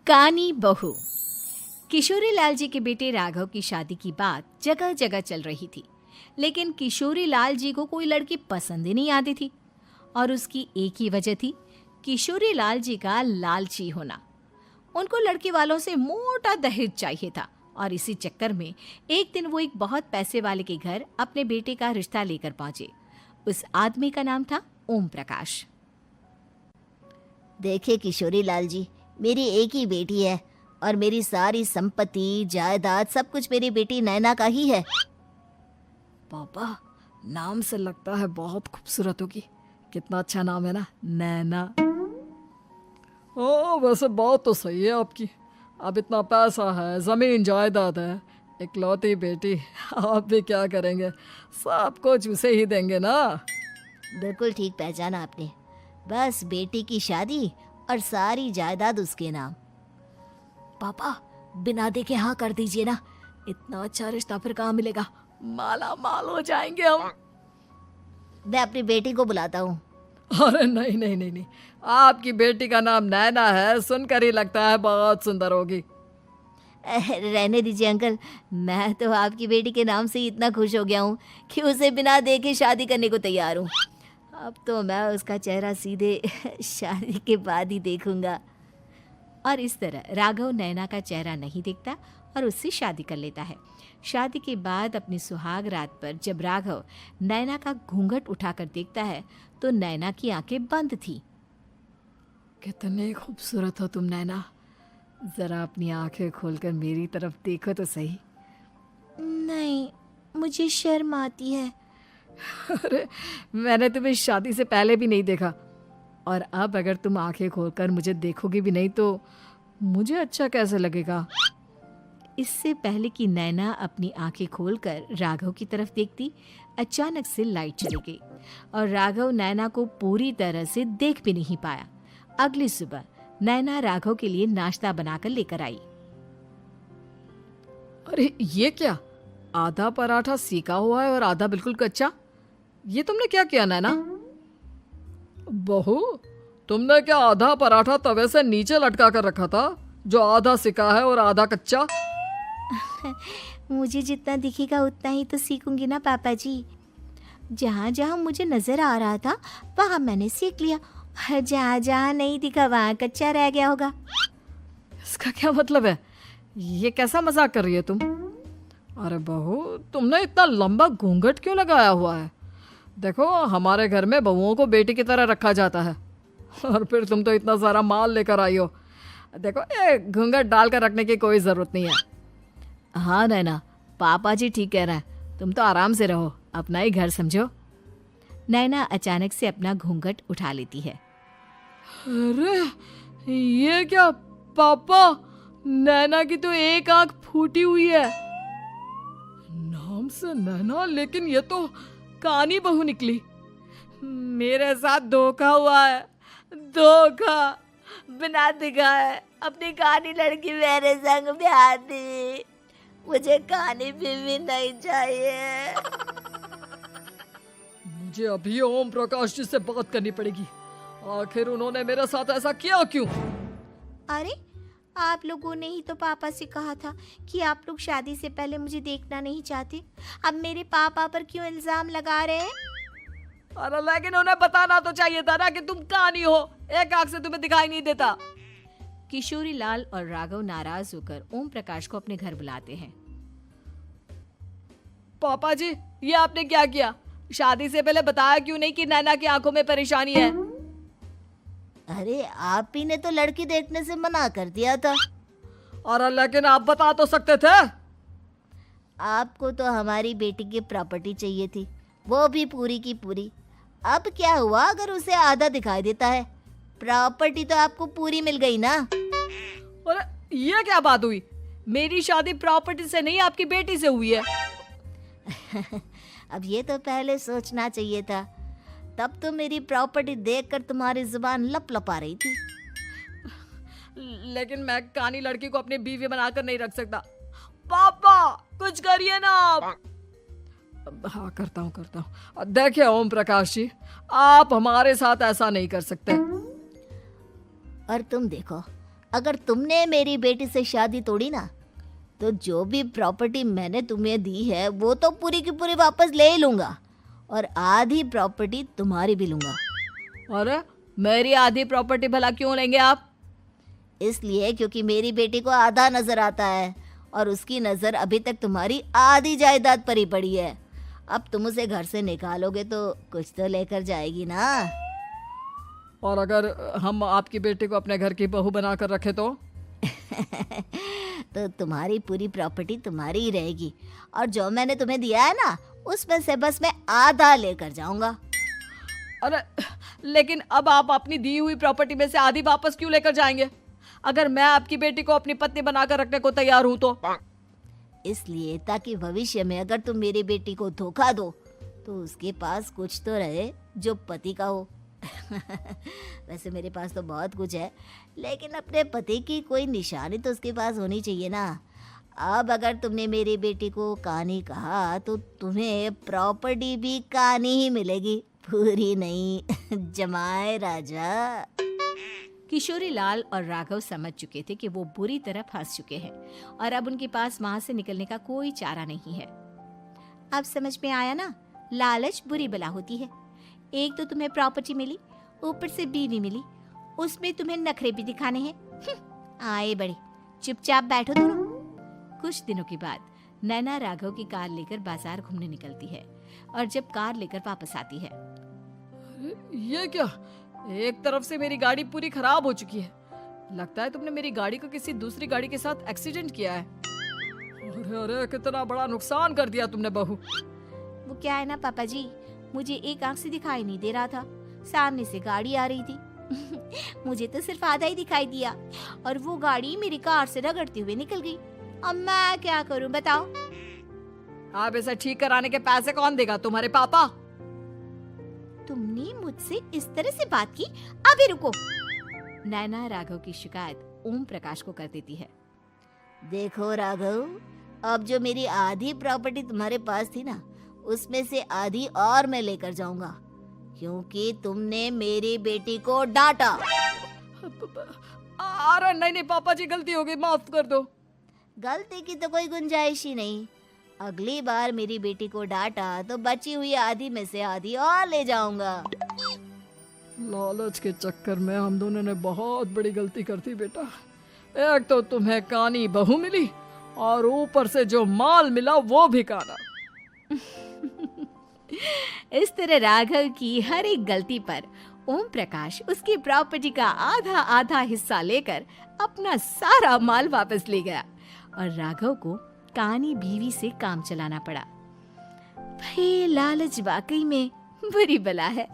कानी बहू। किशोरी लाल जी के बेटे राघव की शादी की बात जगह जगह चल रही थी, लेकिन किशोरी लाल जी को कोई लड़की पसंद ही नहीं आती थी। और उसकी एक ही वजह थी, किशोरी लाल जी का लालची होना। उनको लड़की वालों से मोटा दहेज चाहिए था और इसी चक्कर में एक दिन वो एक बहुत पैसे वाले के घर अपने बेटे का रिश्ता लेकर पहुंचे। उस आदमी का नाम था ओम प्रकाश। देखिए किशोरी लाल जी, मेरी एक ही बेटी है और मेरी सारी संपत्ति जायदाद सब कुछ मेरी बेटी नैना का ही है। पापा, नाम से लगता है बहुत खूबसूरत होगी। कितना अच्छा नाम है ना, नैना। ओ, वैसे बात तो सही है आपकी। अब इतना पैसा है, जमीन जायदाद है, इकलौती बेटी, आप भी क्या करेंगे? सब कुछ उसे ही देंगे ना। बिल्कुल ठीक पहचाना आपने। बस बेटी की शादी और सारी जायदाद उसके नाम। पापा, बिना देखे हाँ कर दीजिए ना। इतना अच्छा रिश्ता फिर कहाँ मिलेगा? माला माल हो जाएंगे हम। मैं अपनी बेटी को बुलाता हूँ। अरे नहीं नहीं नहीं नहीं, आपकी बेटी का नाम नैना है, सुनकर ही लगता है बहुत सुंदर होगी। रहने दीजिए अंकल, मैं तो आपकी बेटी के नाम से ही इतना खुश हो गया हूँ कि उसे बिना देखे शादी करने को तैयार हूँ। अब तो मैं उसका चेहरा सीधे शादी के बाद ही देखूंगा। और इस तरह राघव नैना का चेहरा नहीं देखता और उससे शादी कर लेता है। शादी के बाद अपनी सुहाग रात पर जब राघव नैना का घूंघट उठाकर देखता है तो नैना की आंखें बंद थी। कितनी खूबसूरत हो तुम नैना, जरा अपनी आंखें खोलकर मेरी तरफ देखो तो सही। नहीं, मुझे शर्म आती है। अरे, मैंने तुम्हें शादी से पहले भी नहीं देखा, और अब अगर तुम आंखें खोलकर मुझे देखोगी भी नहीं तो मुझे अच्छा कैसे लगेगा? इससे पहले कि नैना अपनी आंखें खोलकर राघव की तरफ देखती, अचानक से लाइट चली गई और राघव नैना को पूरी तरह से देख भी नहीं पाया। अगली सुबह नैना राघव के लिए नाश्ता बनाकर लेकर आई। अरे ये क्या, आधा पराठा सीका हुआ है और आधा बिल्कुल कच्चा। ये तुमने क्या किया नैना? बहू, तुमने क्या आधा पराठा तवे से नीचे लटका कर रखा था, जो आधा सिका है और आधा कच्चा? मुझे जितना दिखेगा उतना ही तो सीखूंगी ना पापा जी। जहाँ जहाँ मुझे नजर आ रहा था वहाँ मैंने सीख लिया, जहाँ जहाँ नहीं दिखा वहाँ कच्चा रह गया होगा। इसका क्या मतलब है? ये कैसा मजाक कर रही है तुम? अरे बहू, तुमने इतना लंबा घूंघट क्यों लगाया हुआ है? देखो, हमारे घर में बहुओं को बेटी की तरह रखा जाता है, और फिर तुम तो इतना सारा माल लेकर आई हो। देखो, ये घूंघट डालकर रखने की कोई ज़रूरत नहीं है। हाँ नैना, पापा जी ठीक कह रहे हैं, तुम तो आराम से रहो, अपना ही घर समझो। नैना अचानक से अपना घूंघट उठा लेती है। अरे ये क्या पापा, नैना की तो एक आंख फूटी हुई है। नाम से नैना, लेकिन ये तो कानी बहू निकली। मेरे साथ धोखा हुआ है, धोखा। बिना दिखाए अपनी कानी लड़की मेरे संग ब्याह दी। मुझे कानी बीवी नहीं चाहिए। मुझे अभी ओम प्रकाश जी से बात करनी पड़ेगी। आखिर उन्होंने मेरे साथ ऐसा किया क्यों? अरे, आप लोगों ने ही तो पापा से कहा था कि आप लोग शादी से पहले मुझे देखना नहीं चाहते। अब मेरे पापा पर क्यों इल्जाम लगा रहे हैं? अरे लेकिन उन्हें बताना तो चाहिए था ना कि तुम कानी हो, एक आंख से तुम्हें दिखाई नहीं देता। किशोरी लाल और राघव नाराज होकर ओम प्रकाश को अपने घर बुलाते हैं। पापा जी, ये आपने क्या किया? शादी से पहले बताया क्यों नहीं कि नैना की आंखों में परेशानी है? अरे, आप ही ने तो लड़की देखने से मना कर दिया था। और लेकिन आप बता तो सकते थे। आपको तो हमारी बेटी की प्रॉपर्टी चाहिए थी, वो भी पूरी की पूरी। अब क्या हुआ अगर उसे आधा दिखाई देता है? प्रॉपर्टी तो आपको पूरी मिल गई ना। अरे ये क्या बात हुई? मेरी शादी प्रॉपर्टी से नहीं, आपकी बेटी से हुई है। अब ये तो पहले सोचना चाहिए था, तब तो मेरी प्रॉपर्टी देखकर तुम्हारी जुबान लप लपा रही थी। लेकिन मैं कानी लड़की को अपनी बीवी बनाकर नहीं रख सकता। पापा, कुछ करिए ना आप। हाँ, करता हूँ। देखिए ओम प्रकाश जी, आप हमारे साथ ऐसा नहीं कर सकते। और तुम देखो, अगर तुमने मेरी बेटी से शादी तोड़ी ना, तो जो भी प्रॉपर्टी मैंने तुम्हें दी है वो तो पूरी की पूरी वापस ले ही लूँगा, और आधी प्रॉपर्टी तुम्हारी भी लूँगा। अरे मेरी आधी प्रॉपर्टी भला क्यों लेंगे आप? इसलिए क्योंकि मेरी बेटी को आधा नजर आता है और उसकी नज़र अभी तक तुम्हारी आधी जायदाद पर ही पड़ी है। अब तुम उसे घर से निकालोगे तो कुछ तो लेकर जाएगी ना। और अगर हम आपकी बेटी को अपने घर की बहू बना कर रखे तो? तो तुम्हारी पूरी प्रॉपर्टी तुम्हारी ही रहेगी, और जो मैंने तुम्हें दिया है ना, उसमें से बस मैं आधा लेकर जाऊंगा। अरे लेकिन अब आप अपनी दी हुई प्रॉपर्टी में से आधी वापस क्यों लेकर जाएंगे? अगर मैं आपकी बेटी को अपनी पत्नी बनाकर रखने को तैयार हूं तो? इसलिए ताकि भविष्य में अगर तुम मेरी बेटी को धोखा दो तो उसके पास कुछ तो रहे जो पति का हो। वैसे मेरे पास तो बहुत कुछ है, लेकिन अपने पति की कोई निशानी तो उसके पास होनी चाहिए ना। अब अगर तुमने मेरी बेटी को कानी कहा तो तुम्हें प्रॉपर्टी भी कानी ही मिलेगी, पूरी नहीं। जमाए राजा। किशोरी लाल और राघव समझ चुके थे कि वो बुरी तरह फंस चुके हैं और अब उनके पास वहां से निकलने का कोई चारा नहीं है। अब समझ में आया ना, लालच बुरी बला होती है। एक तो तुम्हें प्रॉपर्टी मिली, ऊपर से बीवी मिली, उसमें तुम्हें नखरे भी दिखाने हैं। आए बड़े, चुपचाप बैठो दोनों। कुछ दिनों के बाद नैना राघव की कार लेकर बाजार घूमने निकलती है और जब कार लेकर वापस आती है, ये क्या? एक तरफ से मेरी गाड़ी पूरी खराब हो चुकी है। लगता है तुमने मेरी गाड़ी को किसी दूसरी गाड़ी के साथ एक्सीडेंट किया है। अरे अरे कितना बड़ा नुकसान कर दिया तुमने बहू। वो क्या है ना पापा जी, मुझे एक आंख से दिखाई नहीं दे रहा था, सामने से गाड़ी आ रही थी। मुझे तो सिर्फ आधा ही दिखाई दिया और वो गाड़ी मेरी कार से रगड़ते हुए निकल गई। अब मैं क्या करूं बताओ? आप इसे ठीक कराने के पैसे कौन देगा? तुम्हारे पापा? तुमने मुझसे इस तरह से बात की? अभी रुको। नैना राघव की शिकायत ओम प्रकाश को कर देती है। देखो राघव, अब जो मेरी आधी प्रॉपर्टी तुम्हारे पास थी ना, उसमें से आधी और मैं लेकर जाऊंगा, क्योंकि तुमने मेरी बेटी को डांटा। अरे नहीं नहीं पापा जी, गलती हो गई, माफ कर दो। गलती की तो कोई गुंजाइश ही नहीं। अगली बार मेरी बेटी को डांटा तो बची हुई आधी में से आधी और ले जाऊंगा। लालच के चक्कर में हम दोनों ने बहुत बड़ी गलती कर दी बेटा। एक तो तुम्हें कानी बहू मिली और ऊपर से जो माल मिला वो भी काना। इस तरह राघव की हर एक गलती पर ओम प्रकाश उसकी प्रॉपर्टी का आधा आधा हिस्सा लेकर अपना सारा माल वापस ले गया और राघव को कानी बीवी से काम चलाना पड़ा। भाई लालच वाकई में बुरी बला है।